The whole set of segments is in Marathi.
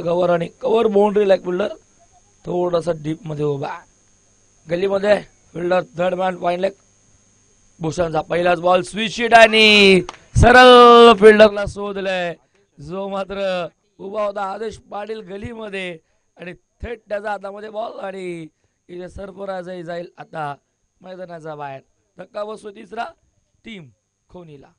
कव्हर आणि कव्हर बाउंड्री लाईक फिल्डर थोडासा डीप मध्ये उभा गलीमध्ये fielder third man fine leg भूषणचा पहिलाच बॉल स्विच हिट आणि सरळ फिल्डरला शोधलंय जो मात्र उभा होता आदेश पाटील गलीमध्ये आणि थेट त्याचा हातामध्ये बॉल आणि इथे सरफराजही जाईल आता मैदानाचा बाहेर धक्का बसतो तिसरा टीम खोनीला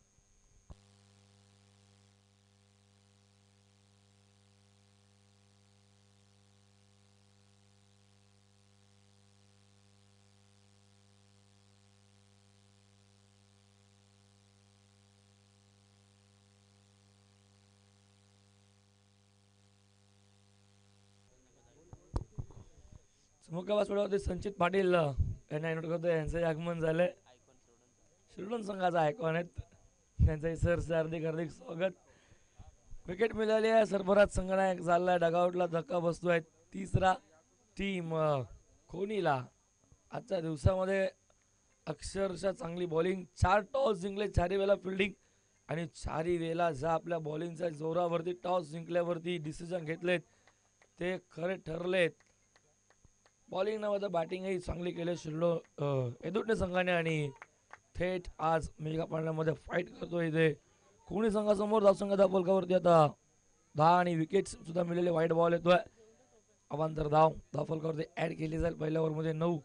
मुख्य सोडावरती संचित पाटील यांना नोट करतो यांचं आगमन झालंय शिर्डोन संघाचा आयकॉन आहेत त्यांचंही सर हार्दिक हार्दिक स्वागत विकेट मिळाली आहे सरफराज संघनायक झालाय डगआउटला धक्का बसतोय तिसरा टीम खोनीला आजच्या दिवसामध्ये अक्षरशः चांगली बॉलिंग 4 टॉस जिंकले 4 वेळा फिल्डिंग आणि 4 वेळा ज्या आपल्या बॉलिंगच्या जोरावरती टॉस जिंकल्यावरती डिसिजन घेतलेत ते खरे ठरलेत बॉलिंग नव्हतं बॅटिंगही चांगली केली शिर्डो एदुटणे संघाने आणि थेट आज मेगा पांड्यामध्ये फाईट करतो इथे कोणी संघासमोर धावसंख्या फलकावरती आता 10 आणि विकेट सुद्धा मिळालेले वाईट बॉल येतोय अवांतर धाव फलकावरती ऍड केली जाईल पहिल्या ओव्हरमध्ये 9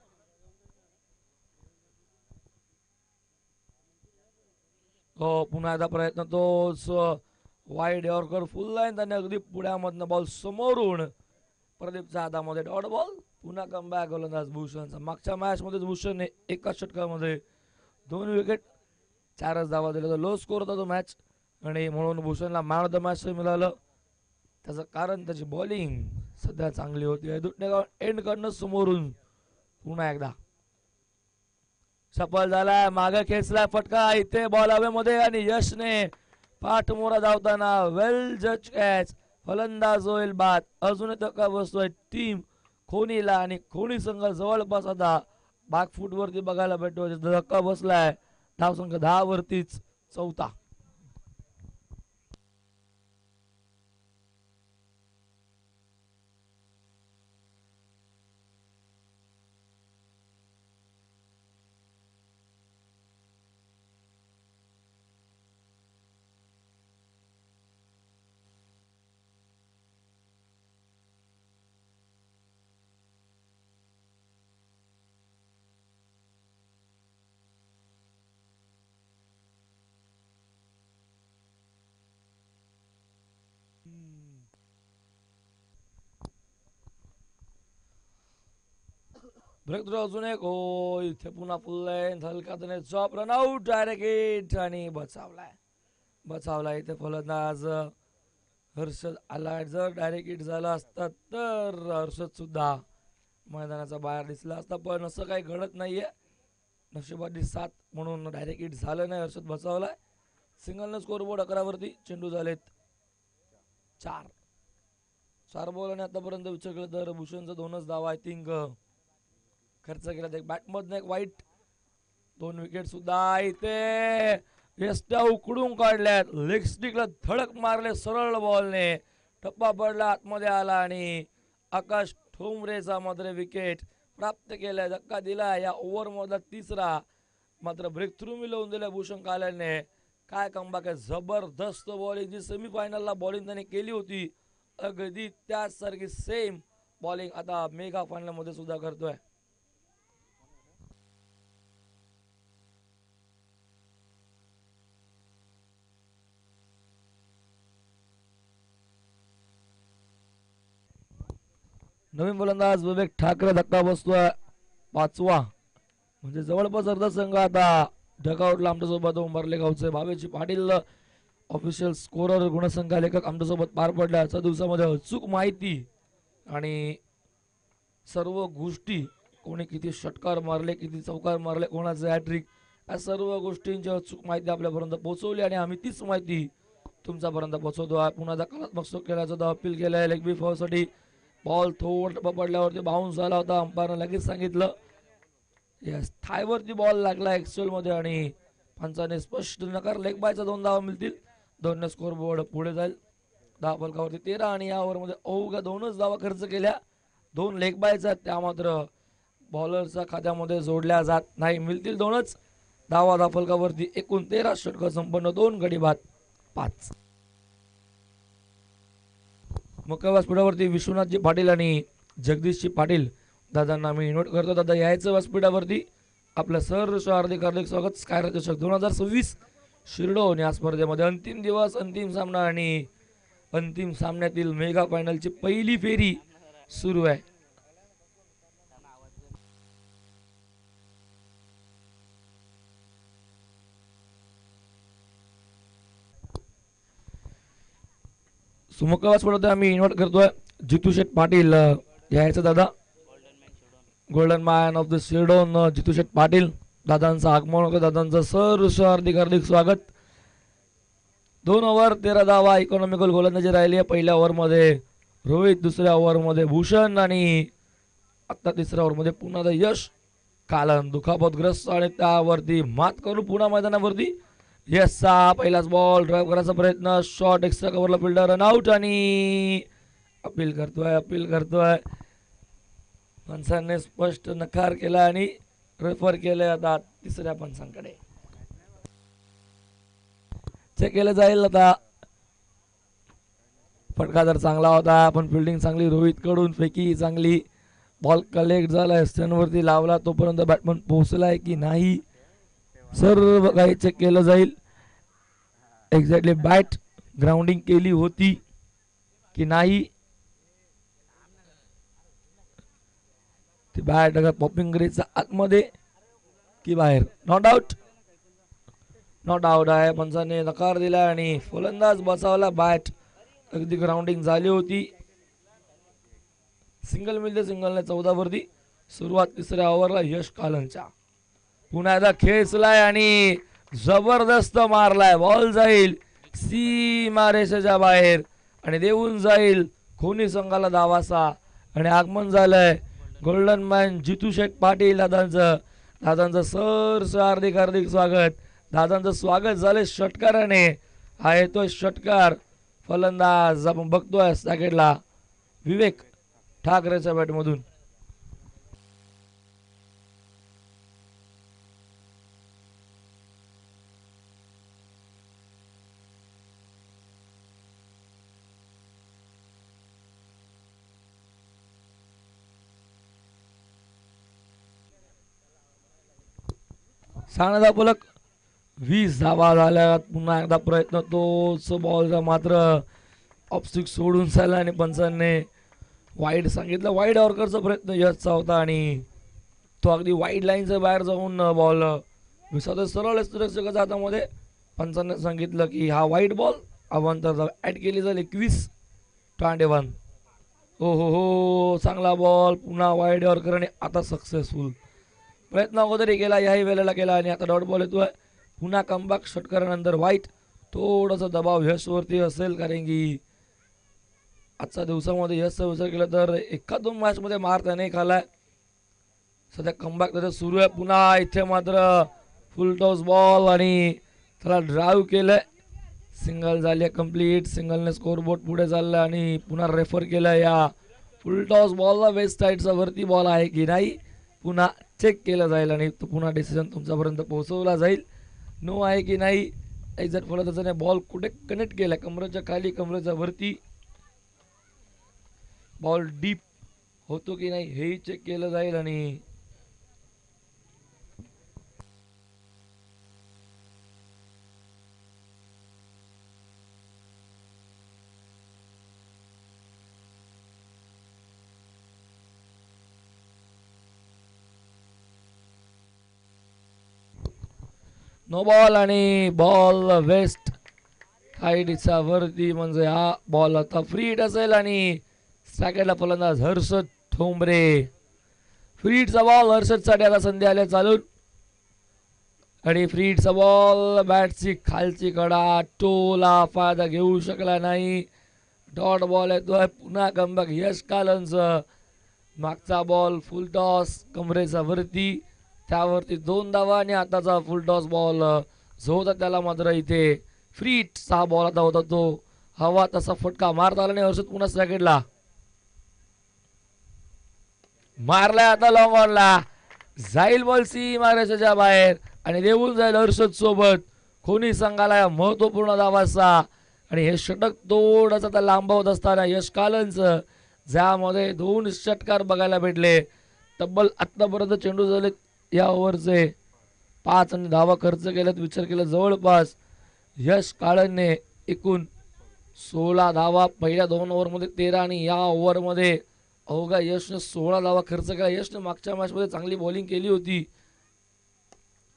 हो पुन्हा एकदा प्रयत्न तोच वाईड यॉर्कर फुल लाईन त्याने अगदी पुढ्यामधनं बॉल समोरून प्रदीपच्या हातामध्ये डॉट बॉल पुन्हा कमबॅक गोलंदाज भूषणचा मागच्या मॅच मध्ये भूषणने एकाच षटकामध्ये 2 विकेट 4च धावा दिल्या लो स्कोर होता तो मॅच आणि म्हणून भूषणला मॅन ऑफ द मॅच मिळालं त्याचं कारण त्याची बॉलिंग सध्या चांगली होती एंड करणं समोरून पुन्हा एकदा सफल झालाय मागे खेचलाय फटका इथे बॉल हवेमध्ये आणि यशने पाठमोरा धावताना वेल जज कॅच फलंदाज होईल बाद अजून धक्का बसतोय टीम खोनीला आणि खोनी संघ जवळपास आता बॅकफूट वरती बघायला भेटतो धक्का बसलाय धावसंख्या 10 वरतीच चौथा ब्रेक थ्रू अजून एक हो इथे पुन्हा फुल लाईन हलका त्याने chop run out direct hit आणि बचावलाय इथे फलंदाज हर्षद आला जर डायरेक्ट हिट झाला असता तर हर्षद सुद्धा मैदानाचा बाहेर दिसला असता पण असं काही घडत नाहीये नशिबाची साथ म्हणून डायरेक्ट हिट झालं नाही हर्षद बचावलाय सिंगलने स्कोरबोर्ड 11 वरती चेंडू झालेत 4 बॉल आणि आतापर्यंत विचार केला तर भूषणचा 2च धावा आय थिंक खर्च केला बॅटमधनं एक वाईट 2 विकेट सुद्धा इथे यष्ट्या उकडून काढल्यात लेग स्टिकला धडक मारले सरळ बॉलने टप्पा पडला आतमध्ये आला आणि आकाश ठोंबरेचा मात्र विकेट प्राप्त केलाय धक्का दिला या ओव्हर मधला तिसरा मात्र ब्रेक थ्रू मिळवून दिला भूषण काल्याने काय कमबॅक आहे जबरदस्त बॉलिंग जी सेमीफायनलला बॉलिंग त्याने केली होती अगदी त्याचसारखी सेम बॉलिंग आता मेगा फायनल मध्ये सुद्धा करतोय नवीन गोलंदाज विवेक ठाकरे धक्का बसतोय 5वा म्हणजे जवळपास अर्धा संघ आता डगआउटला आमच्यासोबत उंबरले गावचे भावेची पाटील ऑफिशियल स्कोरर गुणसंख्या लेखक आमच्यासोबत पार पडल्या आजच्या दिवसामध्ये अचूक माहिती आणि सर्व गोष्टी कोणी किती षटकार मारले किती चौकार मारले कोणाचे हॅट्रिक या सर्व गोष्टींची अचूक माहिती आपल्यापर्यंत पोहोचवली आणि आम्ही तीच माहिती तुमच्यापर्यंत पोहोचवतो आहे पुन्हा कलात्मक स्ट्रोक केल्याचं अपील केलंय लेग बी फॉरसाठी बॉल थोडं पडल्यावरती बाउन्स झाला होता अंपायरने लगेच सांगितलं यस थायवरती बॉल लागला एक्सेल मध्ये आणि पंचाने स्पष्ट नकार लेग बायचा 2 धावा मिळतील 2 स्कोर बोर्ड पुढे जाईल धावा फलकावरती 13 आणि या ओव्हरमध्ये अवघ्या 2च धावा खर्च केल्या. 2 लेग बायचा त्या मात्र बॉलरच्या खात्यामध्ये जोडल्या जात नाही. मिळतील 2च धावा धावा फलकावरती. एकूण 13 षटक संपन्न, 2 गडी बाद 5. मुख्य व्यासपीठावरती विश्वनाथजी पाटील आणि जगदीशजी पाटील दादांना मी इन्व्हाइट करतो. दादा यायचं व्यासपीठावरती. आपलं सहर्ष हार्दिक हार्दिक स्वागत. स्काय चषक 2026 शिरडोन या स्पर्धेमध्ये अंतिम दिवस, अंतिम सामना आणि अंतिम सामन्यातील मेगा फायनलची पहिली फेरी सुरू आहे. सुमुख व्यासपीठावरती आम्ही इन्व्हाइट करतोय जितू शेठ पाटील यायचं दादा. Golden man of the Shirdon Jitu Sheth Patil दादांचं आगमन होतं. दादांचं सहर्ष हार्दिक हार्दिक स्वागत. 2 ओव्हर 13 धावा इकॉनॉमिकल गोलंदाजी राहिली आहे. पहिल्या ओव्हरमध्ये रोहित, दुसऱ्या ओव्हरमध्ये भूषण आणि आता तिसऱ्या ओव्हरमध्ये पुन्हा यश कालन दुखापतग्रस्त आणि त्यावरती मात करून पुन्हा मैदानावरती यशचा पहिलाच बॉल ड्राईव्ह करायचा प्रयत्न. शॉट एक्स्ट्रा कव्हरला फिल्डर रन आउट आणि अपील करतोय पंचांनी स्पष्ट नकार केला आणि रेफर केले. आता तिसऱ्या पंचांकडे चेक केलं जाईल. आता फटका तर चांगला होता पण फिल्डिंग चांगली रोहित कडून, फेकी चांगली, बॉल कलेक्ट झालाय, स्टनवरती लावला तोपर्यंत बॅटमन पोहोचलाय की नाही सर्व काही चेक केलं जाईल. एक्झॅक्टली बॅट ग्राउंडिंग केली होती की नाही, ती बॅट अगर पॉपिंग ग्रेजच्या आतमध्ये की बाहेर. नॉट आउट आहे. पंचाने नकार दिला आणि फलंदाज बचावला. बॅट अगदी ग्राउंडिंग झाली होती. सिंगल मिळते. सिंगलने 14 वरती सुरुवात तिसऱ्या ओव्हरला यश कालनच्या. पुन्हा एकदा खेचलाय आणि जबरदस्त मारलाय. बॉल जाईल सीमारेषेच्या बाहेर आणि देऊन जाईल खोनी संघाला धावासा. आणि आगमन झालंय गोल्डन मॅन जितू शेठ पाटील दादांचं सहर्ष हार्दिक हार्दिक स्वागत. दादांचं स्वागत झालंय षटकाराने. हा येतोय षटकार. फलंदाज आपण बघतोय सॅकेटला विवेक ठाकरेच्या बॅटमधून. सानदा पलक 20 धावा झाल्या. पुन्हा एकदा प्रयत्न तोच बॉलचा मात्र ऑफस्टिक सोडून झाला आणि पंचांनी वाईड सांगितलं. वाईड ऑर्करचा प्रयत्न यशचा होता आणि तो अगदी वाईड लाईनच्या बाहेर जाऊन बॉल विसरतो सरळ रक्षकाच्या हातामध्ये. पंचांनी सांगितलं की हा वाईड बॉल अवांतर ॲड केली जाईल. 21-21. हो चांगला बॉल. पुन्हा वाईड ऑर्कर आणि आता सक्सेसफुल प्रयत्न अगोदरही केला, याही वेळेला केला आणि आता डॉट बॉल येतोय. पुन्हा कमबॅक षटकारानंतर वाईट. थोडासा दबाव यशवरती असेल कारण की आजच्या दिवसामध्ये यशचा विचार केला तर 1-2 मॅचमध्ये मार त्याने खालाय. सध्या कमबॅक त्याचं सुरू आहे. पुन्हा इथे मात्र फुल टॉस बॉल आणि त्याला ड्राईव्ह केलंय. सिंगल झाली कंप्लीट. सिंगलने स्कोरबोर्ड पुढे चाललं आणि पुन्हा रेफर केलं. या फुल टॉस बॉलला वेस्ट साईडचा वरती बॉल आहे की नाही पुन्हा चेक केलं जाईल आणि तो पुन्हा डिसिजन तुमच्यापर्यंत पोहोचवला जाईल. नो आहे की नाही. एक्झॅक्ट फलंदाजाने बॉल कुठे कनेक्ट केला, कमरेच्या खाली कमरेच्या वरती. बॉल डीप होतो की नाही हेही चेक केलं जाईल आणि नो बॉल आणि बॉल वेस्ट साईडच्या वरती. म्हणजे हा बॉल आता फ्री हिट असेल आणि सॅकेटला फलंदाज हर्षद ठोंबरे. फ्री हिटचा बॉल हर्षदसाठी आता संधी आल्या चालून आणि फ्री हिटचा बॉल बॅटची खालची कडा टोला फायदा घेऊ शकला नाही. डॉट बॉल येतोय. पुन्हा कमबॅक यश कालनचं. मागचा बॉल फुल टॉस कमरेचा वरती, त्यावरती 2 धावा आणि आताचा फुल टॉस बॉल जो होता त्याला मात्र इथे फ्री हिटचा बॉल आता होता तो हवा तसा फटका मारता आला नाही. हर्षद पुन्हा सॅकेटला मारलाय. आता लॉंग ऑनला जाईल बॉल सी मारायच्या बाहेर आणि देऊन जाईल हर्षद सोबत. कोणी संघाला महत्वपूर्ण धावासा आणि हे षटक थोडासा लांबवत असताना यश कालनचं ज्यामध्ये 2 षटकार बघायला भेटले. तब्बल आतापर्यंत चेंडू झाले या ओव्हरचे 5 आणि धावा खर्च केल्यात. विचार केला जवळपास यश काळनने एकूण 16 धावा पहिल्या 2 ओव्हरमध्ये 13 आणि या ओव्हरमध्ये अवघा यशने 16 धावा खर्च केला. यशने मागच्या मॅचमध्ये चांगली बॉलिंग केली होती.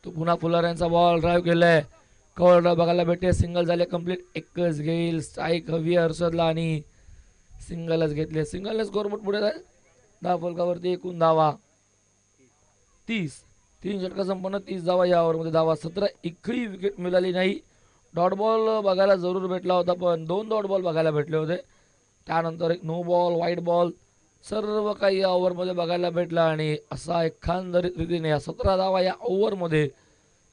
तो पुन्हा फुलार यांचा बॉल ड्राईव्ह केलाय. कव्हर ड्राईव्ह बघायला भेटते. सिंगल झाले कंप्लीट. एकच घेईल स्ट्राईक हवी हर्षदला आणि सिंगलच घेतले. सिंगलने स्कोरबोर्ड पुढे जाईल. 10 फलकावरती एकूण धावा 30. 3 षटका संपन्न 30 धावा या ओव्हरमध्ये. धावा 17. एकही विकेट मिळाली नाही. डॉट बॉल बघायला जरूर भेटला होता पण 2 डॉट बॉल बघायला भेटले होते. त्यानंतर एक नो बॉल वाईट बॉल सर्व काही या ओव्हरमध्ये बघायला भेटला आणि असा एकंदरीत रीतीने या 17 धावा या ओव्हरमध्ये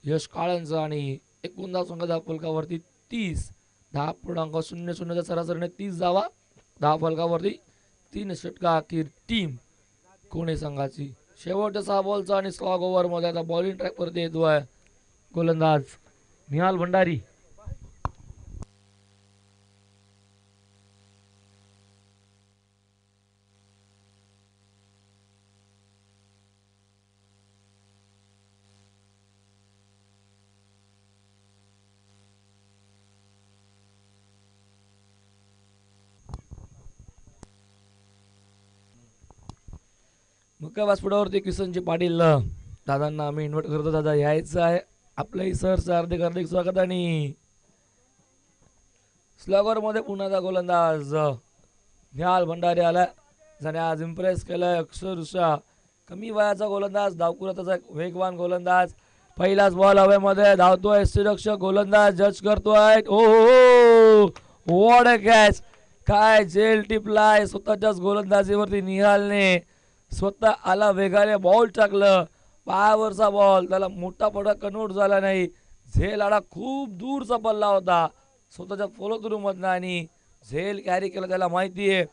यश काळ्यांचा आणि एकूण धाव संघ 10 फलकावरती 30. 10.00 सरासरीने 30 धावा 10 फलकावरती 3 षटका अखेर टीम कोणी संघाची. शेवटच्या 6 बॉलचा आणि स्लॉग ओव्हरमध्ये आता बॉलिंग ट्रॅकवरती येतोय गोलंदाज निहाल भंडारी. मुख्य व्यासपीठावरती किसनजी पाटील दादांना आम्ही इन्व्हाइट करतो. दादा यायचं आहे आपलंही सर हार्दिक हार्दिक स्वागत. आणि स्लॉगर मध्ये पुन्हा गोलंदाज निहाल भंडारी आला. ज्याने आज इम्प्रेस केलाय अक्षरशः. कमी वयाचा गोलंदाज धावकुराचा एक वेगवान गोलंदाज. पहिलाच बॉल हवेमध्ये धावतोय यष्टीरक्षक गोलंदाज जज करतोय. ओ व्हॉट अ कॅच. काय जेल टिपलाय स्वतःच्याच गोलंदाजीवरती निहालने. स्वतः आला वेगाने बॉल टाकलं. पायावरचा बॉल त्याला मोठा पडा कन्वर्ट झाला नाही. झेल आडा खूप दूरचा पल्ला होता स्वतःच्या फॉलो थ्रू मधनं आणि झेल कॅरी केला. त्याला माहिती आहे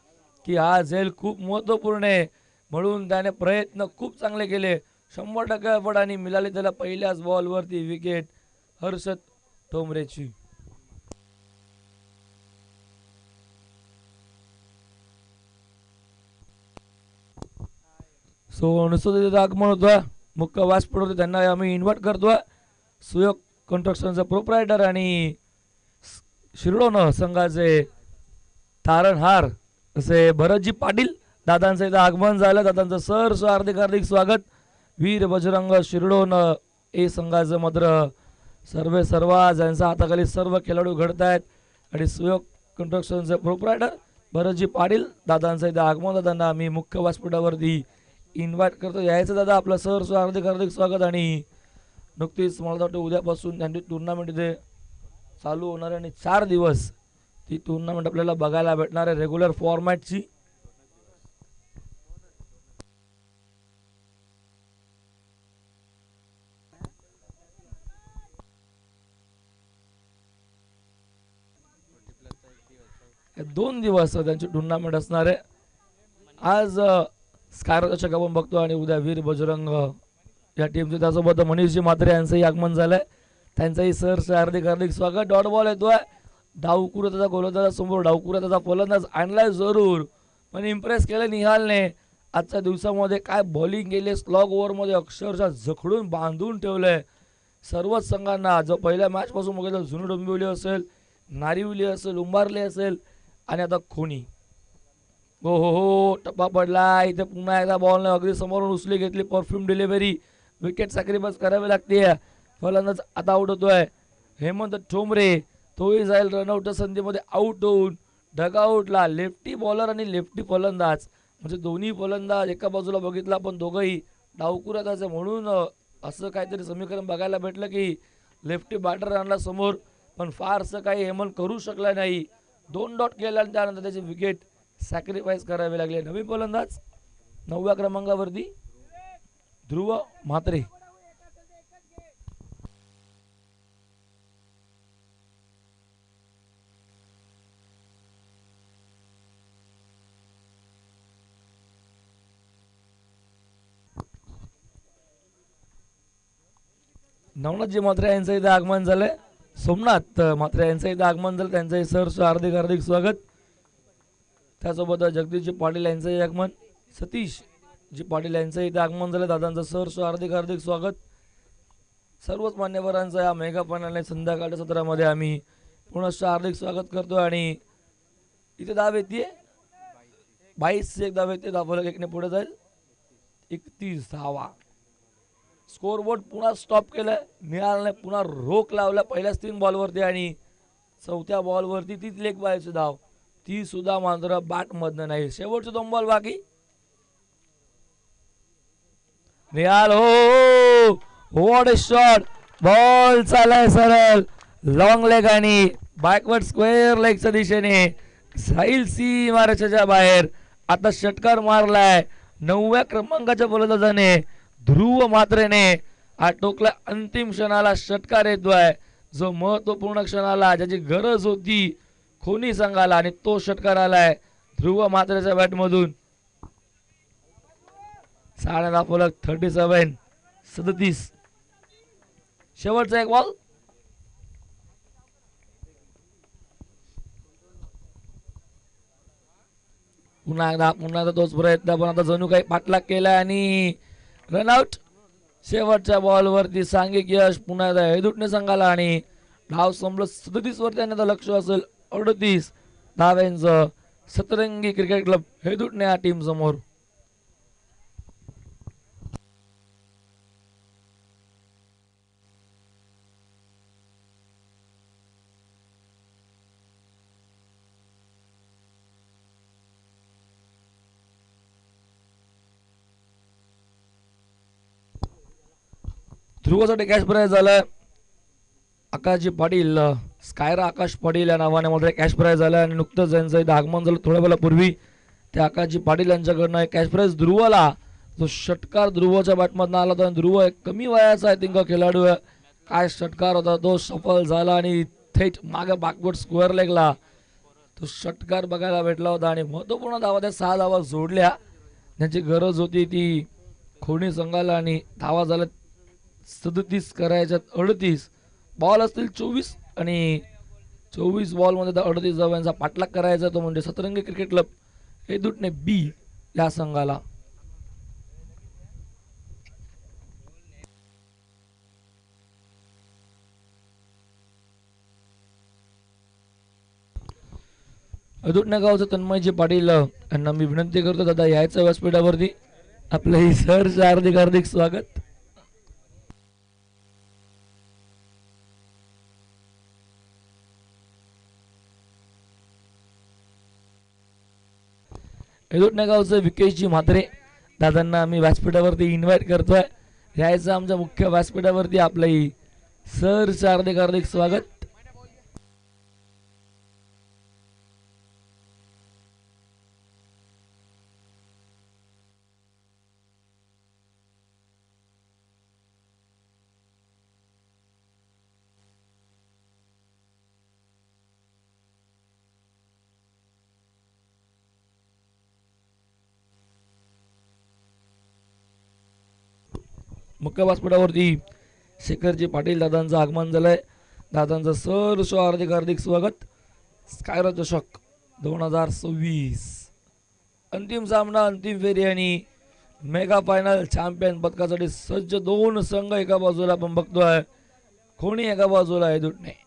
की हा झेल खूप महत्त्वपूर्ण आहे म्हणून त्याने प्रयत्न खूप चांगले केले. 100% एफर्ट आणि मिळाली त्याला पहिल्याच बॉलवरती विकेट हर्षद ठोंबरेची. सो नुसतं आगमन होतं मुख्य व्यासपीठावरती. त्यांना आम्ही इन्व्हाइट करतोय. सुयोग कन्स्ट्रक्शनचा प्रोप्रायटर आणि शिरडोन संघाचे तारणहार असे भरतजी पाटील दादांचं इथं आगमन झालं. दादांचं सर हार्दिक हार्दिक स्वागत. वीर बजरंग शिरडोन ए संघाचं मात्र सर्व ज्यांच्या हाताखाली सर्व खेळाडू घडत आहेत आणि सुयोग कन्स्ट्रक्शनचे प्रोप्रायटर भरतजी पाटील दादांचं इथं आगमन. दादांना आम्ही मुख्य व्यासपीठावरती इन्व्हाइट करतो. यायचं दादा आपलं सर हार्दिक हार्दिक स्वागत. आणि नुकतीच मला वाटतं उद्यापासून त्यांची टुर्नामेंट इथे चालू होणार आहे आणि 4 दिवस ती टुर्नामेंट आपल्याला बघायला भेटणार आहे रेग्युलर फॉर्मॅटची. हे 2 दिवस त्यांची टुर्नामेंट असणार आहे. आज स्कायरच्या आपण बघतो आणि उद्या वीर बजरंग या टीमचे. त्यासोबत मनीषजी म्हात्रे यांचंही आगमन झालंय. त्यांचंही सर हार्दिक हार्दिक स्वागत. डॉट बॉल येतोय. डावकुरा त्याचा गोलंदाज समोर. डावकुरा त्याचा फलंदाज आणलाय जरूर पण इम्प्रेस केलं निहालने. आजच्या दिवसामध्ये काय बॉलिंग केली. स्लॉग ओव्हरमध्ये अक्षरशः जखडून बांधून ठेवलंय सर्वच संघांना. जो पहिल्या मॅचपासून बघितलं जुनी डोंबिवली असेल, नारिवली असेल, उंबारले असेल आणि आता खोनी. हो टप्पा पडला इथे. पुन्हा एकदा बॉलने अगदी समोरून उचली घेतली. Perfume delivery. विकेट सॅक्रिफाईस करावी लागते. फलंदाज आता आउट होतोय हेमंत ठोंबरे. तोही जाईल रनआउटच्या संधीमध्ये आउट होऊन डगआउटला. लेफ्टी बॉलर आणि लेफ्टी फलंदाज म्हणजे दोन्ही फलंदाज एका बाजूला बघितला पण दोघंही डावकुराताचे म्हणून असं काहीतरी समीकरण बघायला भेटलं की लेफ्टी बॅटर आणला समोर पण फारसं काही हेमंत करू शकला नाही. 2 डॉट केला आणि त्यानंतर त्याची विकेट सॅक्रिफाईस करावे लागले. नवीन फलंदाज 9व्या क्रमांकावरती ध्रुव म्हात्रे. नवनाथजी म्हात्रे यांचं इथे आगमन झालंय. सोमनाथ म्हात्रे यांचं इथे आगमन झालं, त्यांचंही सहर्ष हार्दिक हार्दिक स्वागत. त्यासोबत जगदीशजी पाटील यांचंही आगमन, सतीश जी पाटील यांचं इथे आगमन झालं, दादांचं सहर्ष हार्दिक हार्दिक स्वागत. सर्वच मान्यवरांचं या मेगा फायनल संध्याकाळच्या सत्रामध्ये आम्ही पुनश्च हार्दिक स्वागत करतो. आणि इथे धाव येते 22 एक धाव येते, धावफलक एकने पुढे जाईल. 31 धावा. स्कोरबोर्ड पुन्हा स्टॉप केलं, निहालने पुन्हा रोख लावला पहिल्याच 3 बॉलवरती आणि चौथ्या बॉलवरती तीच लेग बायची धाव, ती सुद्धा मात्र बॅट मधनं नाही. शेवटचे 2 बॉल बाकी. निहाल हो, व्हॉट अ शॉट. बॉल चालाय सरळ लॉंग लेग आणि बॅकवर्ड स्क्वेअर लेगच्या दिशेने साहिल सी महाराष्ट्राच्या बाहेर. आता षटकार मारलाय 9व्या क्रमांकाच्या फलंदाजाने ध्रुव म्हात्रेने. हा टोकला अंतिम क्षणाला षटकार येतोय, जो महत्वपूर्ण क्षणाला ज्याची गरज होती खोनी संघाला, आणि तो षटकार आलाय ध्रुव म्हात्रेच्या बॅटमधून. 6 फलक 37. शेवटचा एक बॉल. पुन्हा एकदा तोच प्रयत्न, पण आता जणू काही पाठलाग केला आणि रनआउट. शेवटच्या बॉलवरती सांघिक यश पुन्हा एकदा हेदुटणे संघाला आणि धाव संपलं 37 वरती. आणि आता लक्ष असेल 38 धाव्यांचं सतरंगी क्रिकेट क्लब हेदुटणे या टीम समोर. ध्रुवासाठी कॅश प्राइज झालं आकाशजी पाटील, स्कायरा आकाश पाटील या नावाने मध्ये कॅश प्राइज झालं. आणि नुकतंच यांचं इथं आगमन झालं थोड्या वेळापूर्वी. त्या आकाशजी पाटील यांच्याकडनं कॅश प्राइज ध्रुवाला, जो षटकार ध्रुवाच्या बॅटमधनं आला होता. ध्रुव एक कमी वयाचा आय थिंक खेळाडू आहे. काय षटकार होता तो, सफल झाला आणि थेट मागे बॅकवर्ड स्क्वेअर लेगला तो षटकार बघायला भेटला होता. आणि महत्वपूर्ण धावा, त्या 6 धावा जोडल्या ज्यांची गरज होती ती खोणी संघाला. आणि धावा झाल्या 37 करायच्यात 38. बॉल असतील 24 आणि 24 बॉलमध्ये 38 धावांचा पाठलाग करायचा, तो म्हणजे सतरंगी क्रिकेट क्लब हेदुटणे बी या संघाला. हेदुटणे गावचे तन्मयजी पाटील यांना मी विनंती करतो, दादा यायचं व्यासपीठावरती. आपलं सहर्ष हार्दिक हार्दिक स्वागत. हेदुटणे गावचे विकेशजी म्हात्रे दादांना आम्ही व्यासपीठावरती इन्व्हाइट करतोय. यायचं आमच्या मुख्य व्यासपीठावरती. आपलंही सहर्ष हार्दिक हार्दिक स्वागत. मुख्य व्यासपीठावरती शेखरजी पाटील दादांचं आगमन झालंय. दादांचं सहर्ष हार्दिक हार्दिक स्वागत. स्कायरा चषक 2026 अंतिम सामना, अंतिम फेरी आणि मेगा फायनल चॅम्पियन पदकासाठी सज्ज 2 संघ एका बाजूला आपण बघतोय, खोणी एका बाजूला हेदुटणे.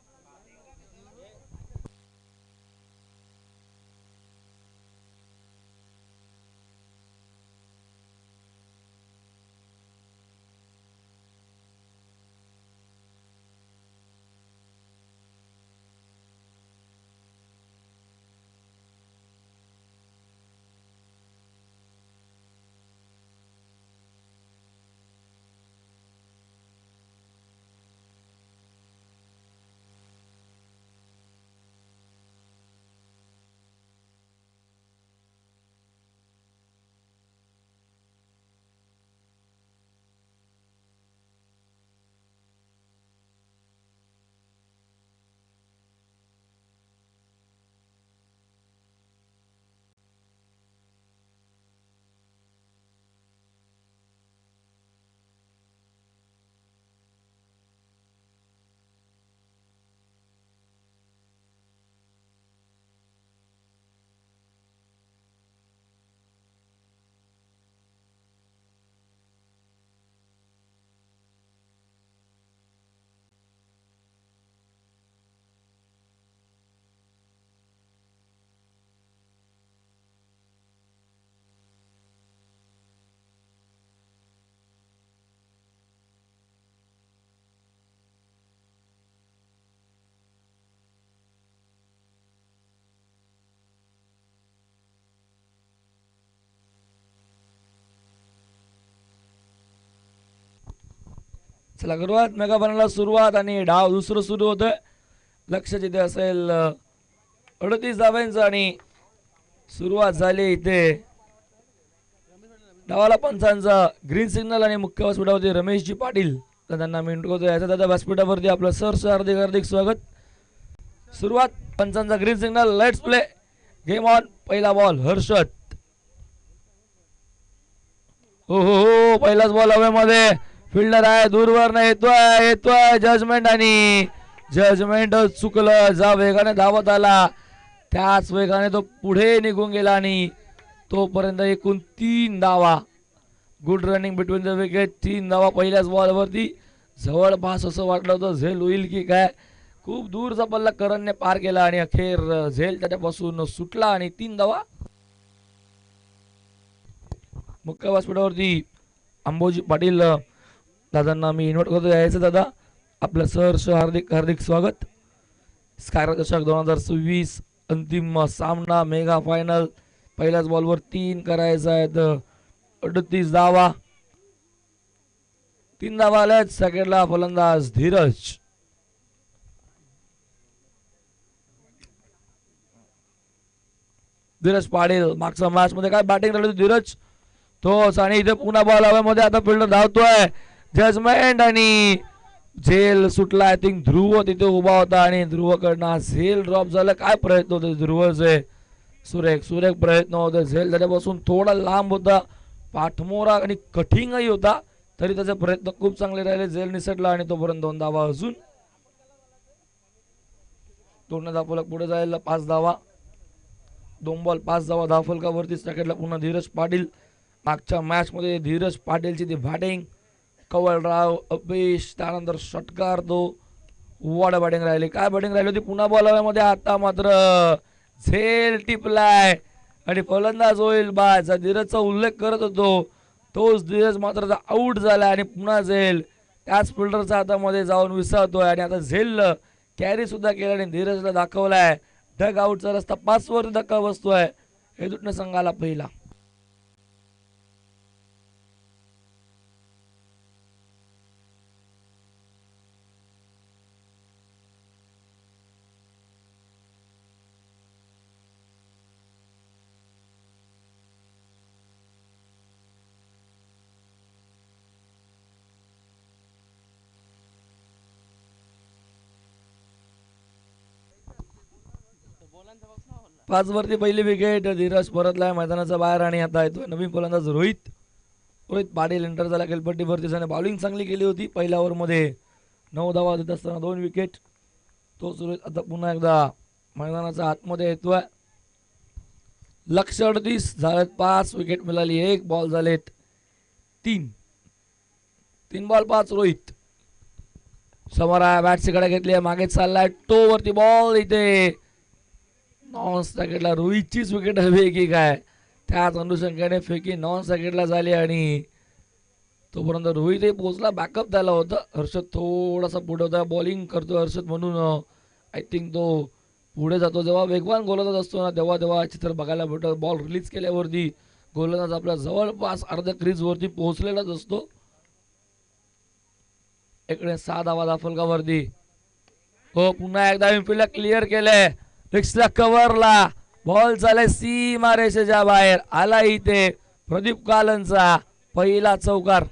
चला करूयात मेगा फायनलला सुरुवात आणि डाव दुसरं सुरू होतंय. लक्ष जिथे असेल 38 धावांचं आणि सुरुवात झाली इथे डावाला पंचांचा ग्रीन सिग्नल आणि मुख्य व्यासपीठावरती रमेशजी पाटील त्यांना मी इंट्रो याचा दादा व्यासपीठावरती आपलं सर हार्दिक हार्दिक स्वागत. सुरुवात पंचांचा green signal. Let's play game on. पहिला बॉल हर्षद. हो हो हो पहिलाच बॉल हवेमध्ये. फिल्डर आहे दूरवर येतोय जजमेंट आणि जजमेंट चुकलं. जा वेगाने धावत आला त्याच वेगाने तो पुढे निघून गेला आणि तोपर्यंत एकूण 3 धावा. Good running between the wicket. 3 धावा पहिल्याच बॉलवरती. जवळपास असं वाटलं होतं झेल होईल की काय. खूप दूरचा पल्ला करणने पार केला आणि अखेर झेल त्याच्यापासून सुटला आणि 3 धावा. मुख्य व्यासपीठावरती अंबोजी पाटील दादांना मी इन्व्हाइट करतो. यायचं दादा आपलं सहर्ष हार्दिक हार्दिक स्वागत. स्काय चषक 2026 अंतिम सामना मेगा फायनल. पहिल्याच बॉलवर 3 करायचा आहेत. 38 धावा. 3 धावा आल्यात. सेकंडला फलंदाज धीरज. धीरज पाटील मागच्या मॅच मध्ये काय बॅटिंग राहिली होती धीरज तोच आणि इथे पुन्हा बॉल हव्यामध्ये. आता फिल्डर धावतोय. जजमेंट आणि झेल सुटला. आय थिंक ध्रुव तिथे उभा होता आणि ध्रुवकडनं झेल ड्रॉप झालं. काय प्रयत्न होते ध्रुवचे. सुरेख सुरेख प्रयत्न होते. झेल त्याच्यापासून थोडा लांब होता. पाठमोरा आणि कठीणही होता तरी त्याचे प्रयत्न खूप चांगले राहिले. झेल निसटला आणि तोपर्यंत 2 धावा अजून. 2 धावफलक पुढे जायला 5 धावा. 2 बॉल 5 धावा धावफलकावरती. सेकंडला पुन्हा धीरज पाटील. मागच्या मॅच मध्ये धीरज पाटीलची ती बॅटिंग. कवलराव अपेश त्यानंतर षटकार तो वॉड बॅटिंग राहिली. काय बॅटिंग राहिली होती. पुन्हा बॉल हव्यामध्ये. आता मात्र झेल टिपलाय आणि फलंदाज होईल बाद. धीरजचा उल्लेख करत होतो तोच धीरज मात्र आऊट झाला आणि पुन्हा झेल त्याच फिल्डरच्या हातामध्ये जाऊन विसावतोय आणि आता झेल कॅरी सुद्धा केला आणि धीरजला दाखवलाय डग आऊटचा रस्ता. 5 वर धक्का बसतोय. हे दुटणे संघाला पहिला. पाच वरती पहिली विकेट. धीरज परतलाय मैदानाच्या बाहेर आणि आता येतोय नवीन फलंदाज रोहित. रोहित पाटील एंटर झाला खेळपट्टीवरती. त्याने बॉलिंग चांगली केली होती. पहिल्या ओव्हरमध्ये 9 धावा देत असताना 2 विकेट. तोच रोहित आता पुन्हा एकदा मैदानाच्या आतमध्ये येतोय. लक्ष 38 झालेत. 5 विकेट मिळाली. 1 बॉल झालेत 3 बॉल 5. रोहित समोर आहे. बॅट्सकडे घेतली. मागे चाललाय. टो वरती बॉल. इथे नॉन स्टॅकेटला रोहितचीच विकेट हवी की काय त्याच अनुषंगाने फेकी नॉन स्टॅकेटला झाली आणि तोपर्यंत रोहितही पोहोचला. बॅकअप त्याला होतं. हर्षद थोडासा पुढे होता. बॉलिंग करतो हर्षद म्हणून आय थिंक तो पुढे जातो. जेव्हा वेगवान गोलंदाज असतो ना तेव्हा चित्र बघायला भेटतं. बॉल रिलीज केल्यावरती गोलंदाज आपल्या जवळपास अर्ध्या क्रीजवरती पोहोचलेलाच असतो. इकडे 6 धावा धावफलकावरती. हो पुन्हा एकदा इनफिल्डला क्लिअर केलंय. रिक्सला कव्हरला बॉल चालय सीमा रेषेच्या बाहेर. आला इथे प्रदीप कालनचा पहिला चौकार.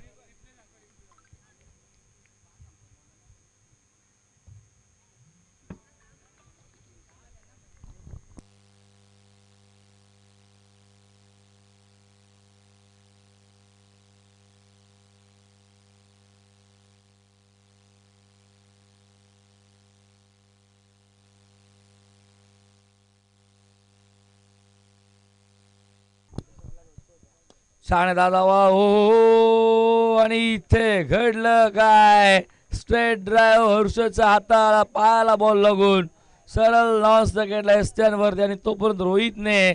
शाणे दादावा हो आणि इथे घडलं काय. स्ट्रेट ड्राईव्ह हर्षदच्या हाताला पायाला बॉल लागून सरळ नॉन स्टॅकेटला एस्टॅनवरती आणि तोपर्यंत रोहितने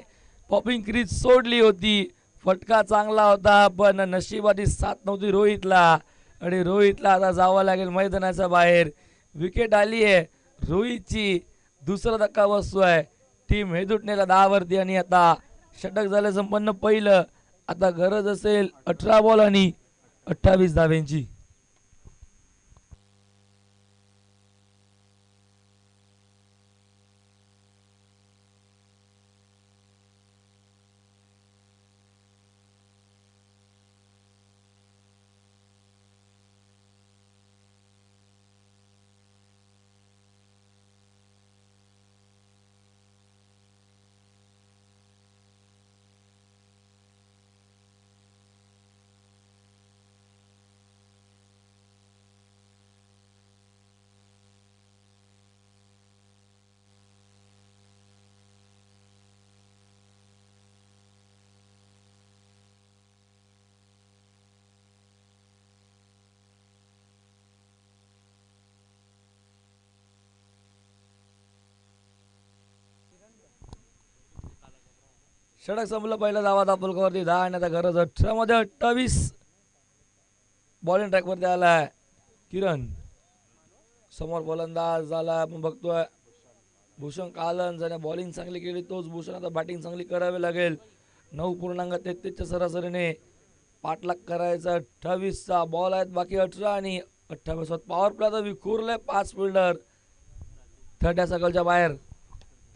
पॉपिंग क्रीज सोडली होती. फटका चांगला होता पण नशिबाची साथ नव्हती रोहितला आणि रोहितला आता जावं लागेल मैदानाच्या बाहेर. विकेट आली आहे रोहितची. दुसरा धक्का बसतोय. टीम हेदुटणेला 10 वरती आणि आता षटक झालं संपन्न पहिलं. आता गरज असेल 18 बॉल आणि 28 धाव्यांची. षटक संपलं पहिला धावा दापोलकरवरती 10 आणि आता गरज 18 मध्ये 28. बॉलिंग ट्रॅकवरती आलाय किरण. समोर गोलंदाज झाला आपण बघतोय भूषण कालन. ज्याने बॉलिंग चांगली केली तोच भूषण आता बॅटिंग चांगली करावी लागेल. 9.33च्या सरासरीने पाठलाग करायचा. 28चा बॉल आहेत बाकी 18 आणि 28 पॉवर प्ले आता विखुरले 5 फिल्डर 30 सर्कलच्या बाहेर.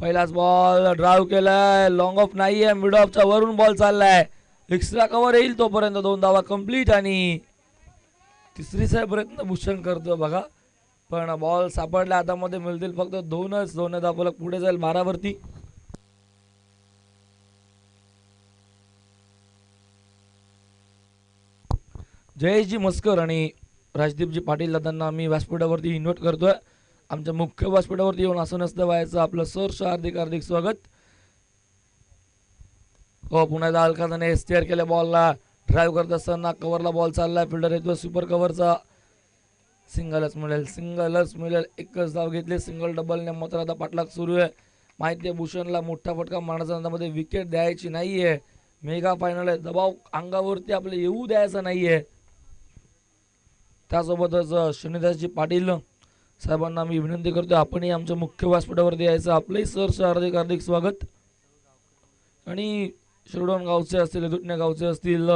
पहिलाच बॉल ड्राईव्ह केलाय लॉंग ऑफ नाहीये मिड ऑफच्या वरून बॉल चाललाय. एक्स्ट्रा कव्हर येईल तोपर्यंत 2 धावा कंप्लीट आणि तिसरीचा प्रयत्न भूषण करतो बघा पण बॉल सापडला हातामध्ये मिळतील फक्त 2च. 2 धावा पुढे जाईल 12 वरती. जयेशजी मस्कर आणि राजदीपजी पाटील दादांना आम्ही व्यासपीठावरती इन्व्हाइट करतोय. आमच्या मुख्य व्यासपीठावरती येऊन असं नसतं व्हायचं. आपलं सहर्ष हार्दिक हार्दिक स्वागत. हो पुन्हा एकदा अलकादाने स्टेअर केल्या बॉलला ड्राईव्ह करत असताना कव्हरला बॉल चाललाय. फिल्डर येतो सुपर कव्हरचा. सिंगलच मिळेल. एकच धाव घेतली सिंगल डबलने मात्र आता पाठलाग सुरू आहे. माहिती आहे भूषणला मोठा फटका मारण्याच्या नंतरमध्ये विकेट द्यायची नाहीये. मेगा फायनल आहे. दबाव अंगावरती आपले येऊ द्यायचा नाहीये. त्यासोबतच शनिदासजी पाटील साहेबांना मी विनंती करतो आपणही आमच्या मुख्य व्यासपीठावरती यायचं. आपलंही सहर्ष हार्दिक हार्दिक स्वागत. आणि शिरडोण गावचे असतील दुटणे गावचे असतील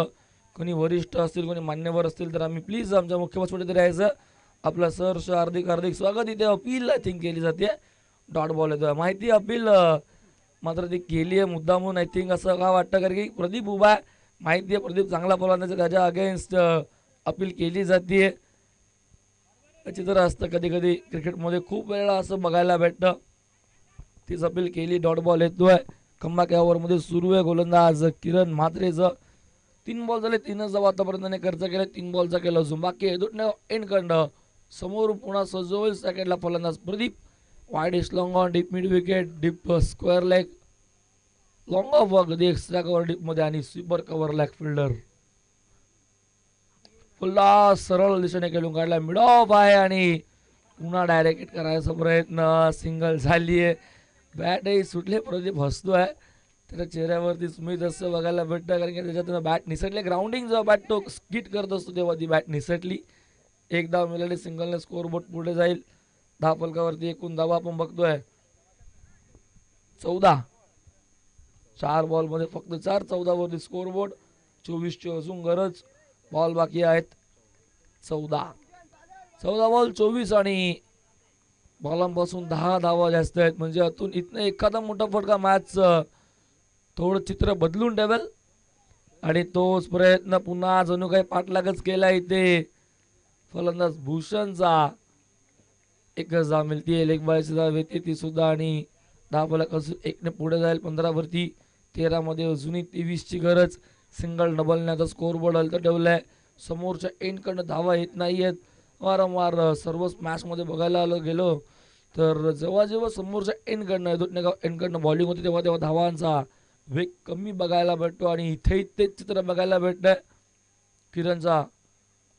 कोणी वरिष्ठ असतील कोणी मान्यवर असतील तर आम्ही प्लीज आमच्या मुख्य व्यासपीठावरती यायचं. आपलं सहर्ष हार्दिक हार्दिक स्वागत. इथे अपील आय थिंक केली जाते. डॉट बॉल येतो माहिती अपील मात्र ती केली आहे मुद्दामून आय थिंक असं का वाटतं कारण की प्रदीप उभा आहे. माहिती आहे प्रदीप चांगला फलंदाज त्याच्या अगेन्स्ट अपील केली जाते. चित्र असतं कधी कधी क्रिकेटमध्ये खूप वेळा असं बघायला भेटतं. तीच अपील केली. डॉट बॉल येतोय. कमबॅक या ओव्हरमध्ये सुरू आहे. गोलंदाज किरण म्हात्रेचं 3 बॉल झाले 3च धावा आतापर्यंत खर्च केले. 3 बॉलचा केला झुंबाके एंड कंड समोर पुन्हा सजवल सेकंडला फलंदाज Pradeep. Wide is long on deep mid wicket deep square leg long of अगदी एक्स्ट्रा कव्हर डीप मध्ये आणि स्वीपर कव्हर लेग फिल्डर फुल्ला सरळ दिशेने खेळून काढला. मिड ऑफ आहे आणि पुन्हा डायरेक्ट हिट करायचा प्रयत्न. सिंगल झालीये. बॅटही सुटले. प्रदीप हसतोय. त्याच्या चेहऱ्यावरती स्मित असं बघायला भेटतं कारण की त्याच्यातून बॅट निसटले. ग्राउंडिंग जेव्हा बॅट तो स्किट करत असतो तेव्हा ती बॅट निसटली. एक धाव मिळाली. सिंगलने स्कोर बोर्ड पुढे जाईल. 10 फलकावरती एकूण धावा आपण बघतोय 14. 4 बॉलमध्ये फक्त 4. 14 वरती स्कोर बोर्ड. 24ची अजून गरज. बॉल बाकी आहेत 14 बॉल 24 आणि बॉलांपासून 10 धावा जास्त आहेत म्हणजे अतून इथनं एखादा मोठा फटका मॅच थोडं चित्र बदलून ठेवेल आणि तोच प्रयत्न पुन्हा जणू काही पाठलागच केला इथे फलंदाज भूषणचा. एकच धाव मिळते. लेग बायची धाव येते ती सुद्धा आणि 10 फलक अजून 1ने पुढे जाईल 15 वरती. 13 मध्ये अजूनही 23ची गरज. सिंगल डबलने आता स्कोर बोर्ड हलतं ठेवलाय. समोरच्या एंडकडनं धावा येत नाहीयेत. वारंवार सर्वच मॅचमध्ये बघायला गेलो तर जेव्हा जेव्हा समोरच्या एंडकडनं बॉलिंग होती तेव्हा तेव्हा धावांचा वेग कमी बघायला भेटतो आणि इथे तेच चित्र बघायला भेटतंय. किरणचा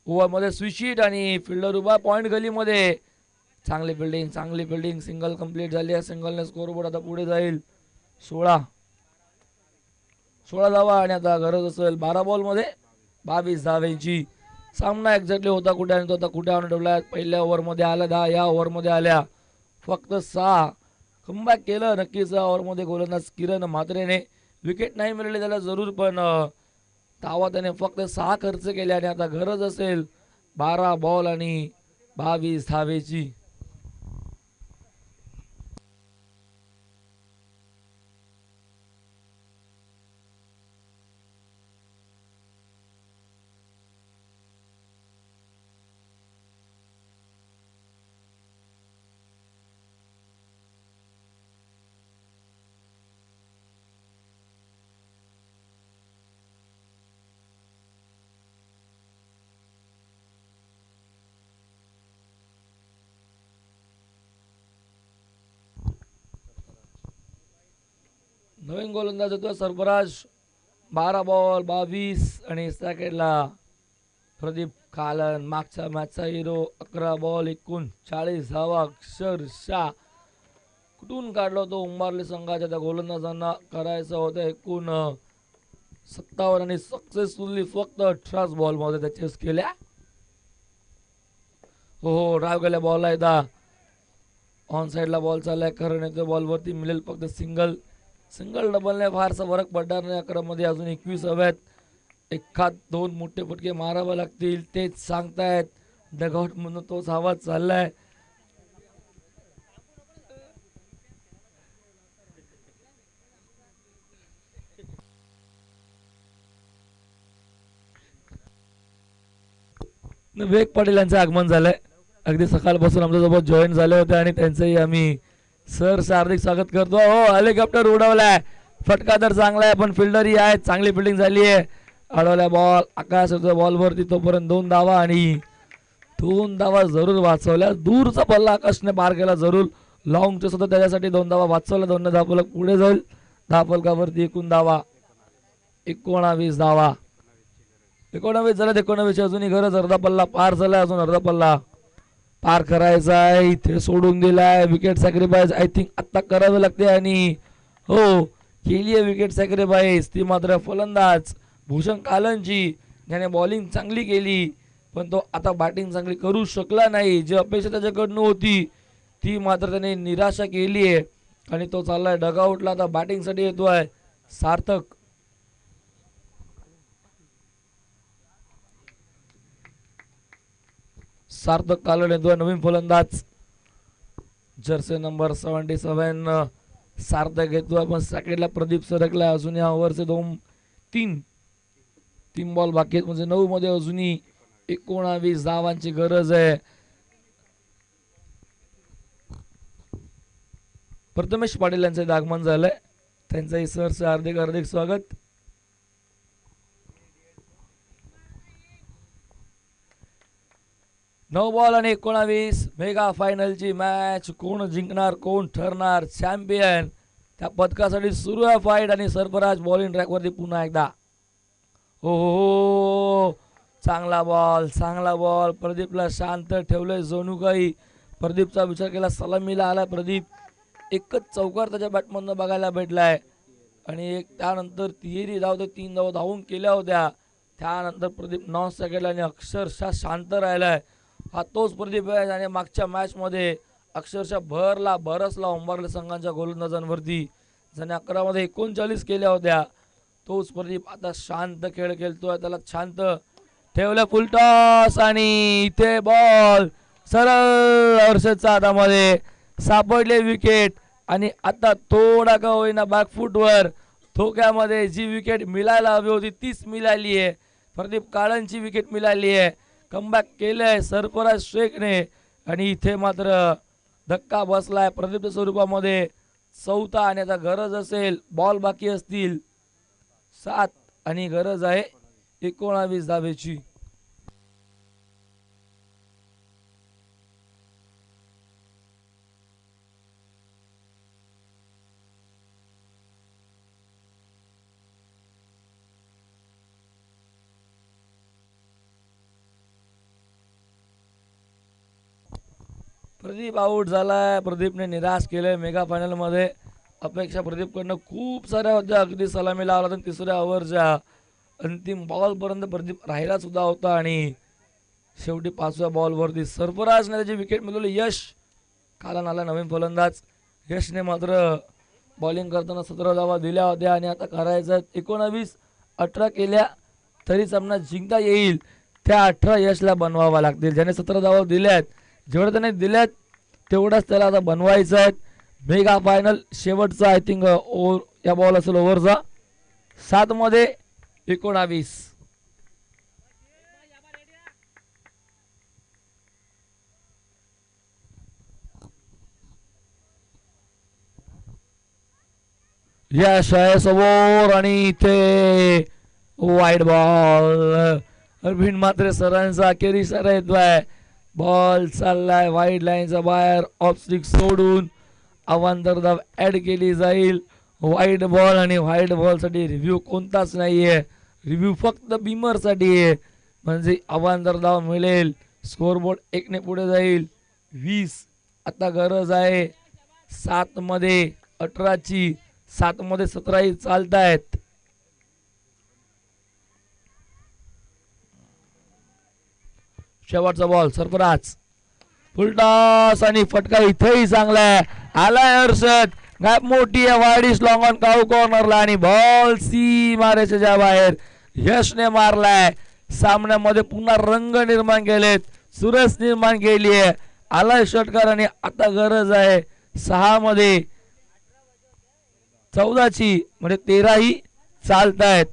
ओव्हरमध्ये स्विच आणि फिल्डर उभा पॉईंट गलीमध्ये. चांगली फिल्डिंग सिंगल कंप्लीट झाली आहे. सिंगलने स्कोर बोर्ड आता पुढे जाईल 16 धावा आणि आता गरज असेल 12 बॉलमध्ये 22 धावांची. सामना एक्झॅक्टली होता कुठे आणि तो आता कुठे आणून ठेवला. पहिल्या ओव्हरमध्ये आल्या 10. या ओव्हरमध्ये आल्या फक्त 6. कमबॅक केलं नक्कीच. ओव्हरमध्ये गोलंदाज किरण म्हात्रेने विकेट नाही मिळाली त्याला जरूर पण धावा त्याने फक्त 6 खर्च केले आणि आता गरज असेल 12 बॉल आणि 22 धावेची. नवीन गोलंदाज होतो सरफराज. 12 बॉल 22 आणि सेकंडला प्रदीप कालन मागच्या मॅचचा हिरो. 11 बॉल 39 धावा अक्षरशः कुठून काढला तो उंबारली संघाच्या त्या गोलंदाजांना. करायचं होतं एकूण 57 आणि सक्सेसफुली फक्त 18 बॉलमध्ये त्या चेस केल्या. हो ड्राईव्ह केल्या बॉलला एकदा ऑन साईडला बॉल चाललाय. खरं नाही बॉलवरती मिळेल फक्त सिंगल. सिंगल डबलने फारसा फरक पडणार नाही. 11 मध्ये अजून 21 हव्यात. एखाद दोन मोठे फटके मारावे लागतील तेच सांगतायत. डगआउट म्हणून तोच आवाज चाललाय. विवेक पाटील यांचं आगमन झालंय. अगदी सकाळपासून आमच्यासोबत जॉईन झाले होते आणि त्यांचंही आम्ही सर हार्दिक स्वागत करतो. हो हेलिकॉप्टर उडवलाय. फटका तर चांगला आहे पण फिल्डरही आहे. चांगली फिल्डिंग झाली आहे. अडवल्या बॉल आकाश होता बॉलवरती. तोपर्यंत 2 धावा आणि 2 धावा जरूर वाचवल्या. दूरचा पल्ला आकाशने पार केला जरूर. लॉंगचे सुद्धा त्याच्यासाठी 2 धावा वाचवल्या. 2 धावा पुढे जाईल. धावफलकावरती एकूण धावा 19 धावा. 19 झाल्यात. 19 अजूनही गरज. अर्धा पल्ला पार झालाय. अजून अर्धा पल्ला पार करायचा आहे. इथे सोडून दिलाय. विकेट सॅक्रिफाईस आय थिंक आता करावे लागते आणि हो केली आहे विकेट सॅक्रिफाईस. ती मात्र फलंदाज भूषण कालनची ज्याने बॉलिंग चांगली केली पण तो आता बॅटिंग चांगली करू शकला नाही. जी अपेक्षा त्याच्याकडनं होती ती मात्र त्याने निराशा केली आहे आणि तो चाललाय डगआउटला. आता बॅटिंगसाठी येतोय सार्थक. सार्थक कालन येतोय नवीन फलंदाज. जर्सी नंबर 77 सार्थक येतोय. पण सेकंडला प्रदीप सरकला. अजून या ओव्हरचे 3 बॉल बाकी आहेत. म्हणजे 9 मध्ये अजूनही 19 धावांची गरज आहे. प्रथमेश पाटील यांचं आगमन झालंय. त्यांचंही सरचं हार्दिक स्वागत. नऊ बॉल आणि 19 मेगा फायनलची मॅच. कोण जिंकणार कोण ठरणार चॅम्पियन त्या पदकासाठी सुरू आहे फाईट. आणि सरफराज बॉलिंग ट्रॅकवरती पुन्हा एकदा. हो हो चांगला बॉल. प्रदीपला शांत ठेवलंय जणू काही. प्रदीपचा विचार केला. सलामीला आलाय प्रदीप. एकच चौकार त्याच्या बॅटमधनं बघायला भेटलाय आणि त्यानंतर तिहेरी धाव. 3 धावा धावून केल्या होत्या. त्यानंतर प्रदीप 9 सेकंडला आणि अक्षरशः शांत राहिलाय. हा तोच प्रदीप आहे आणि मागच्या मॅच मध्ये अक्षरशः बरसला उंबारले संघाच्या गोलंदाजांवरती. ज्याने 11 मध्ये 39 केल्या होत्या. तोच प्रदीप आता शांत खेळ खेळतोय. त्याला शांत ठेवलं. फुलटॉस आणि इथे बॉल सरळ हर्षदच्या हातामध्ये सापडले विकेट. आणि आता थोडा का होईना बॅकफुटवर धोक्यामध्ये जी विकेट मिळायला हवी होती तीच मिळाली आहे. प्रदीप काळनची विकेट मिळाली आहे. कमबॅक केलंय सरफराज शेखने आणि इथे मात्र धक्का बसलाय प्रदीपच्या स्वरूपामध्ये. 4था आणि आता गरज असेल बॉल बाकी असतील 7 आणि गरज आहे 19 धावेची. प्रदीप आउट झालाय. प्रदीपने निराश केलंय मेगा फायनल मध्ये. अपेक्षा प्रदीपकडनं खूप साऱ्या होत्या. अगदी सलामीला आला तर 3ऱ्या ओव्हरच्या अंतिम बॉल पर्यंत प्रदीप राहिला सुद्धा होता आणि शेवटी 5व्या बॉलवरती सरफराजने त्याची विकेट मिळवली. यश कालन आला नवीन फलंदाज. यशने मात्र बॉलिंग करताना 17 धावा दिल्या होत्या आणि आता करायचं 19-18 केल्या तरी सामना जिंकता येईल. त्या 18 यशला बनवावा लागतील. ज्याने 17 धावा दिल्यात जेवढं त्याने दिल्यात तेवढाच त्याला आता बनवायचं आहे. मेगा फायनल शेवटचा आय थिंक ओव्हर या बॉल असेल ओव्हरचा 7 मध्ये 19. यश आहे समोर आणि इथे वाईड बॉल. अरविंद मात्रे सरांचा अखेरी इशारा येतोय. बॉल चाललाय वाईड लाईनचा बाहेर. ऑफ स्टिक सोडून अवांतर धाव ऍड केली जाईल. वाईड बॉल आणि व्हाईट बॉल साठी रिव्ह्यू कोणताच नाहीये. रिव्ह्यू फक्त बिमर साठी आहे. म्हणजे अवांतर धाव मिळेल. स्कोरबोर्ड 1 ने पुढे जाईल. 20 आता गरज आहे 7 मध्ये 18ची, 7 मध्ये 17 चालतायत. शेवटचा बॉल सरफराज, फुलटॉस आणि फटका इथेही चांगला आहे. आलाय हर्षद, गॅप मोठी आहे, वाईडिश लॉंग ऑन काऊ कॉर्नरला आणि बॉल सी मारायच्या बाहेर. यशने मारलाय. सामन्यामध्ये पुन्हा रंग निर्माण केलेत, सुरस निर्माण केली आहे. आलाय षटकार आणि आता गरज आहे 6 मध्ये 14ची, म्हणजे 13ही चालतायत.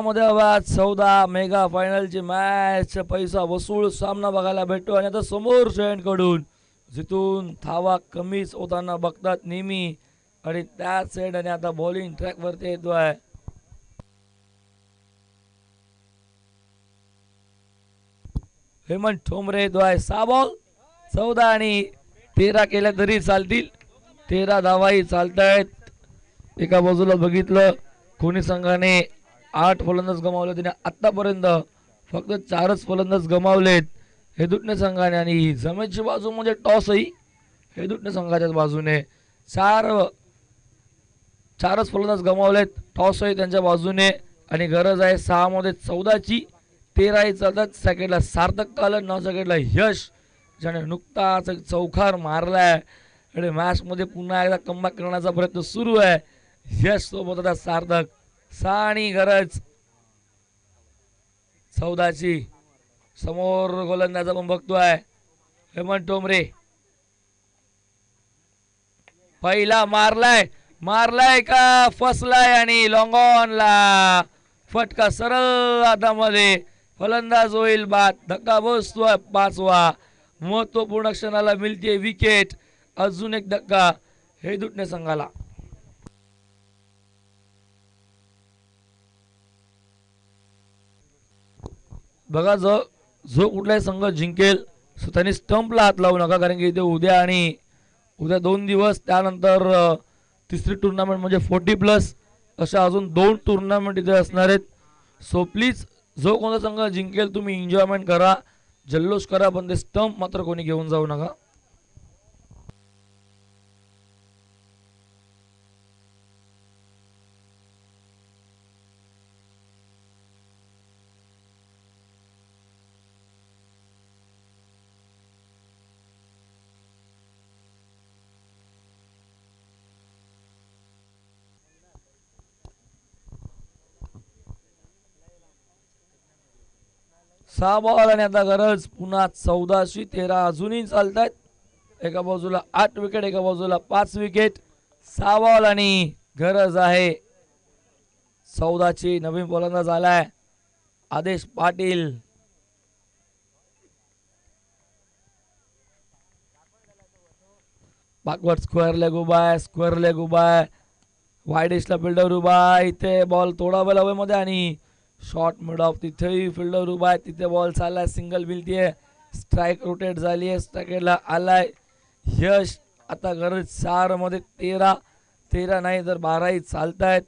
मध्ये 14 मेगा फायनलची मॅच, पैसा वसूल सामना बघायला भेटतो. आणि आता समोर कडून जिथून धावा कमीच होताना बघतात नेहमी, आणि त्याच साइड आणि आता बॉलिंग ट्रॅक वरती येतोय. हेमंत ठोंबरे येतोय. 6 बॉल 14 आणि 13 केल्या तरी चालतील. 13 धावाही चालतायत. एका बाजूला बघितलं कोणी संघाने 8 फलंदाज गमावले, त्याने आतापर्यंत फक्त 4च फलंदाज गमावलेत हेदुटणे संघाने. आणि जमेची बाजू म्हणजे टॉसही हेदुटणे संघाच्याच बाजूने. 4च फलंदाज गमावलेत, टॉसही त्यांच्या बाजूने. आणि गरज आहे 6 मध्ये 14ची, 13ही चालतात. सेकंडला सार्थक कालन, 9 सेकंडला यश, ज्याने नुकताच चौकार मारलाय. आणि मॅच मध्ये पुन्हा एकदा कमबॅक करण्याचा प्रयत्न सुरू आहे यश सोबत. आता सार्थक 6 आणि गरज 14ची. समोर गोलंदाज आपण बघतोय हेमंत ठोंबरे. पहिला मारलाय का फसलाय, आणि लॉंग ऑनला फटका सरळ हातामध्ये. फलंदाज होईल बाद. धक्का बसतोय 5वा. महत्वपूर्ण क्षणाला मिळते विकेट. अजून एक धक्का हेदुटणे संघाला. बघा, जो कुठलाही संघ जिंकेल त्यांनी स्टंपला हात लावू नका, कारण की इथे उद्या 2 दिवस, त्यानंतर तिसरी टुर्नामेंट म्हणजे 40+ अशा अजून 2 टुर्नामेंट इथे असणार आहेत. सो प्लीज जो कोणता संघ जिंकेल तुम्ही एन्जॉयमेंट करा, जल्लोष करा, पण ते स्टंप मात्र कोणी घेऊन जाऊ नका. सहा बॉल आणि आता गरज पुन्हा 14ची. 13 अजूनही चालतायत. एका बाजूला 8 विकेट, एका बाजूला 5 विकेट. 6 बॉल आणि गरज आहे 14ची. नवीन फलंदाज आलाय आदेश पाटील. बॅकवर्ड स्क्वेअर लेग उभा आहे. वाईडिशला फिल्डर उभा आहे. इथे बॉल थोडा वेळ हवेमध्ये आणि शॉर्ट मिड ऑफ, तिथेही फिल्डर उभा आहे. तिथे बॉल चाललाय, सिंगल मिळतीये. स्ट्राईक रोटेट झाली आहे. स्ट्राईकला आलाय यश. आता गरज 4 मध्ये 13 नाही तर 12ही चालतायत.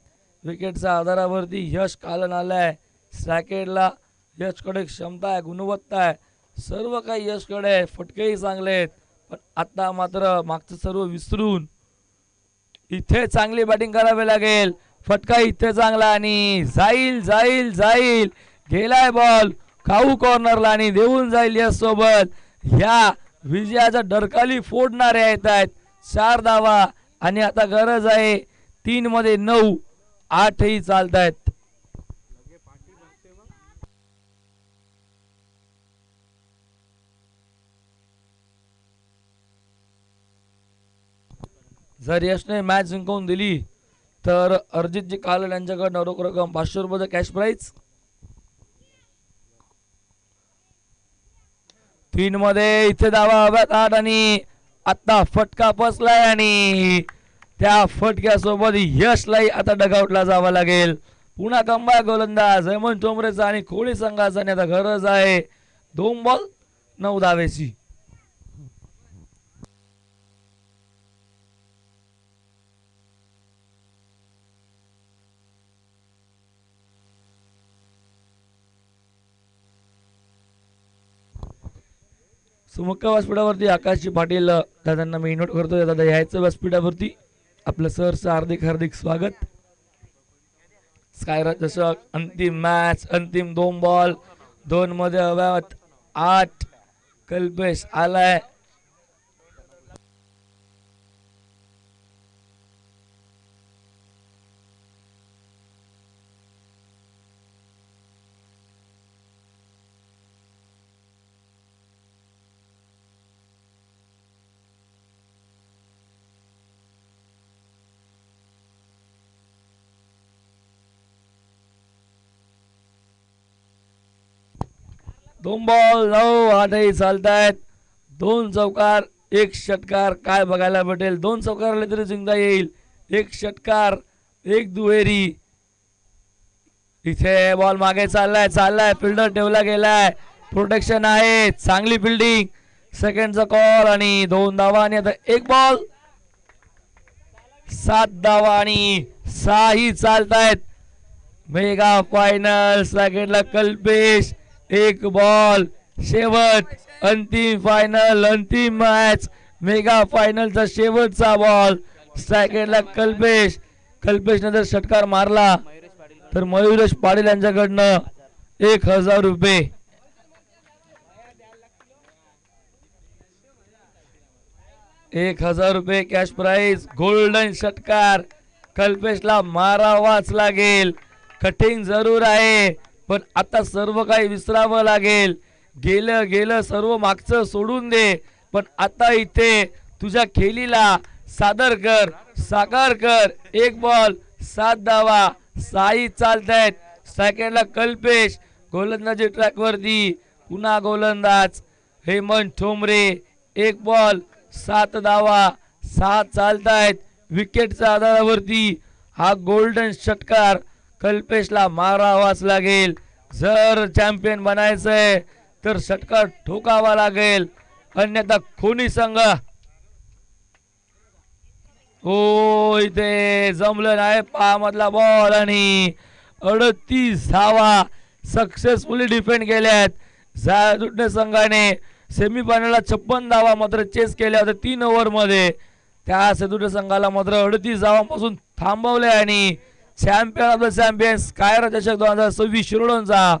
विकेटच्या आधारावरती यश कालन आलाय स्ट्राईकला. यशकडे क्षमता आहे, गुणवत्ता आहे, सर्व काही यशकडे आहे. फटकेही चांगले आहेत, पण आता मात्र मागचं सर्व विसरून इथे चांगली बॅटिंग करावी लागेल. फटका इथे चांगला आणि जाईल गेलाय बॉल खाऊ कॉर्नरला आणि देऊन जाईल यश सोबत. ह्या विजयाचा डरकाली फोडणारे येत आहेत. 4 धावा आणि आता गरज आहे 3 मध्ये 9, 8ही चालतायत. जर यशने मॅच जिंकवून दिली तर अर्जितजी कालन यांच्याकडे रोख रक्कम 500 रुपयाचा कॅश प्राइज. 3 मध्ये इथे धावा हव्यात 8 आणि आता फटका फसलाय आणि त्या फटक्यासोबत यशलाही आता डगआउटला जावं लागेल. पुन्हा कंबा गोलंदाज हेमंत ठोंबरेचा आणि कोळी संघाचा आता गरज आहे 2 बॉल 9 धावेची. सुमुख व्यासपीठावरती आकाशजी पाटील दादांना मी इन्व्हाइट करतो. दादा यायचं व्यासपीठावरती. आपलं सरचं हार्दिक हार्दिक स्वागत. स्कायराज चषक अंतिम मॅच, अंतिम 2 बॉल 2 मध्ये 8 कल्पेश आलाय. दोन बॉल 9 आठही चालतायत. 2 चौकार 1 षटकार काय बघायला भेटेल. 2 चौकार आले तरी जिंकता येईल. 1 षटकार 1 दुहेरी. इथे बॉल मागे चाललाय फिल्डर ठेवला गेलाय. प्रोटेक्शन आहे, चांगली फिल्डिंग. सेकंडचा कॉल आणि 2 धावा आणि आता 1 बॉल 7 धावा आणि 6 ही चालतायत. मेगा फायनल सेकंडला कल्पेश 1 बॉल. शेवट अंतिम फायनल अंतिम मॅच मेगा फायनलचा शेवटचा बॉल. सेकंडला कल्पेशने जर षटकार मारला तर मयुरेश पाटील यांच्याकडनं 1000 रुपये. 1000 रुपये कॅश प्राइज. गोल्डन षटकार कल्पेशला मारावाच लागेल. कठीण जरूर आहे पण आता सर्व काही विसरावं लागेल. गेलं सर्व मागचं सोडून दे. पण आता इथे तुझ्या खेळीला साकार कर. 1 बॉल 7 धावा 6 चालतायत. सेकंडला कल्पेश गोलंदाजी ट्रॅक वरती. पुन्हा गोलंदाज हेमंत ठोंबरे. 1 बॉल 7 धावा 6 चालतायत. विकेटच्या आधारावरती हा गोल्डन षटकार कल्पेशला मारावाच लागेल. जर चॅम्पियन बनायचंय तर षटकार ठोकावा लागेल, अन्यथा खोनी संघ हो इथे जमलं नाही. 5 मधला बॉल आणि 38 धावा सक्सेसफुली डिफेंड केल्यात. जायदुट्टे संघाने सेमीफायनलला 56 धावा मात्र चेस केल्या होत्या 3 ओव्हर मध्ये. त्या सेदुट्टे संघाला मात्र 38 धावांपासून थांबवले आणि चॅम्पियन ऑफ द चॅम्पियन्स स्कायराज चषक 2026 शिरोडोनचा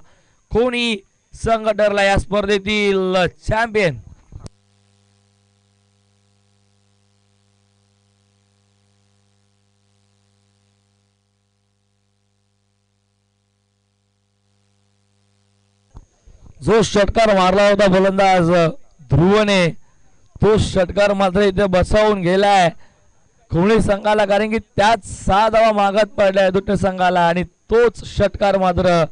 कोणी संघ ठरला या स्पर्धेतील चॅम्पियन. जो षटकार मारला होता गोलंदाज ध्रुवने तो षटकार मात्र इथे बसवून गेलाय कोणी संघाला, कारण की त्याच 6 धावा मागत पडलाय दुट्टे संघाला आणि तोच षटकार मात्र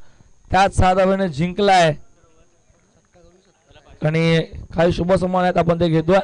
त्याच 6 धावाने जिंकलाय. आणि काही शुभ समानात आपण ते घेतोय.